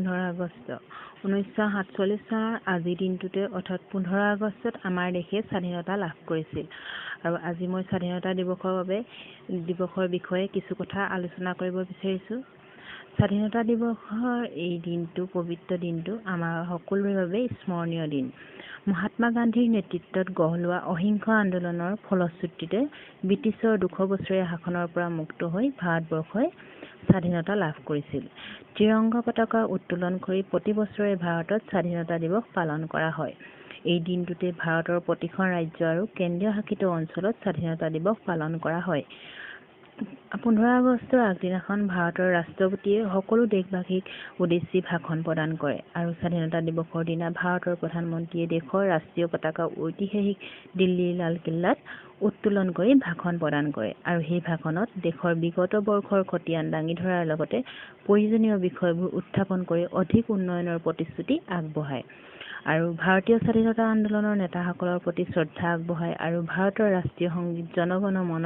15 আগষ্ট 1947 চনৰ আজিৰ দিনটোতে অৰ্থাৎ 15 আগষ্টত আমাৰ দেশে স্বাধীনতা লাভ কৰিছিল। আৰু আজি মই স্বাধীনতা দিৱসৰ বিষয়ে কিছু কথা আলোচনা কৰিব বিচাৰিছোঁ। স্বাধীনতা দিৱসৰ এই দিনটো পবিত্ৰ দিনটো আমাৰ সকলোৰে বাবে স্মৰণীয় দিন। মহাত্মা গান্ধীৰ নেতৃত্বত গঢ় লোৱা অহিংস আন্দোলনৰ ফলশ্ৰুতিতে ব্ৰিটিছৰ 200 বছৰীয়া শাসনৰ পৰা মুক্ত হৈ ভাৰতবৰ্ষই স্বাধীনতা লাভ কৰিছিল। ত্ৰিৰংগা পতাকা উত্তোলন কৰি প্ৰতি বছৰে ভাৰতত স্বাধীনতা দিৱস পালন কৰা হয়। এই দিনটোতে ভাৰতৰ প্ৰতিখন ৰাজ্য আৰু কেন্দ্ৰীয় শাসিত অঞ্চলত স্বাধীনতা দিৱস পালন কৰা হয়। 15 আগষ্টৰ আগদিনাখন ভাৰতৰ ৰাষ্ট্ৰপতিয়ে সকলো দেশবাসীক উদ্দেশ্যি ভাষণ প্ৰদান কৰে আৰু স্বাধীনতা দিৱসৰ দিনা ভাৰতৰ প্ৰধানমন্ত্ৰীয়ে দেশৰ ৰাষ্ট্ৰীয় পতাকা ঐতিহাসিক দিল্লীৰ লালকিল্লাত উত্তোলন কৰি ভাষণ প্ৰদান কৰে আৰু সেই ভাষণত দেশৰ বিগত বৰ্ষৰ খতিয়ান দাঙি ধৰাৰ লগতে প্ৰয়োজনীয় বিষয়বোৰ উত্থাপন কৰি অধিক উন্নয়নৰ প্ৰতিশ্ৰুতি আগবঢ়ায় আৰু ভাৰতীয় স্বাধীনতা আন্দোলনৰ নেতাসকলৰ প্ৰতি শ্ৰদ্ধা আগবঢ়ায় আৰু ভাৰতৰ ৰাষ্ট্ৰীয় সংগীত জন গণ মন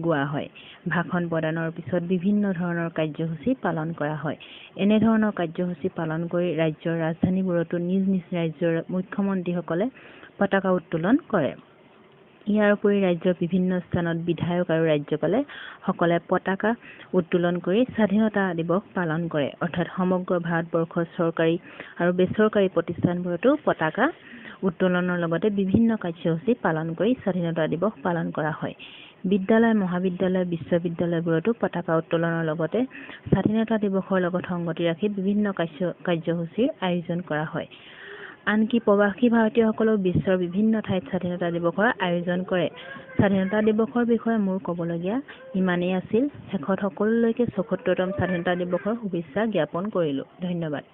গোৱা হয়। ভাষণ প্ৰদানৰ পিছত বিভিন্ন ধৰণৰ কাৰ্যসূচী পালন কৰা হয়। এনেধৰণৰ কাৰ্যসূচী পালন কৰি ৰাজ্যৰ ৰাজধানীবোৰতো নিজ নিজ ৰাজ্যৰ মুখ্যমন্ত্ৰীসকলে পতাকা উত্তোলন কৰে। ইয়াৰ উপৰি ৰাজ্যৰ বিভিন্ন স্থানত বিধায়ক আৰু ৰাজ্যপালে সকলে পতাকা উত্তোলন কৰি স্বাধীনতা দিৱস পালন কৰে। অৰ্থাৎ সমগ্ৰ ভাৰতবৰ্ষৰ চৰকাৰী আৰু বেচৰকাৰী প্ৰতিষ্ঠানবোৰতো পতাকা উত্তোলনৰ লগতে বিভিন্ন কাৰ্যসূচী পালন কৰি স্বাধীনতা দিৱস পালন কৰা হয়। বিদ্যালয়, মহাবিদ্যালয়, বিশ্ববিদ্যালয়বোৰতো পতাকা উত্তোলনৰ লগতে স্বাধীনতা দিৱসৰ লগত সংগতি ৰাখি বিভিন্ন কাৰ্যসূচীৰ আয়োজন কৰা হয়। আনকি প্ৰৱাসী ভাৰতীয়সকলেও বিশ্বৰ বিভিন্ন ঠাইত স্বাধীনতা দিৱসৰ আয়োজন কৰে। স্বাধীনতা দিৱসৰ বিষয়ে মোৰ ক'বলগীয়া ইমানেই আছিল। শেষত সকলোলৈকে ৭৪তম স্বাধীনতা দিৱসৰ শুভেচ্ছা জ্ঞাপন কৰিলোঁ। ধন্যবাদ।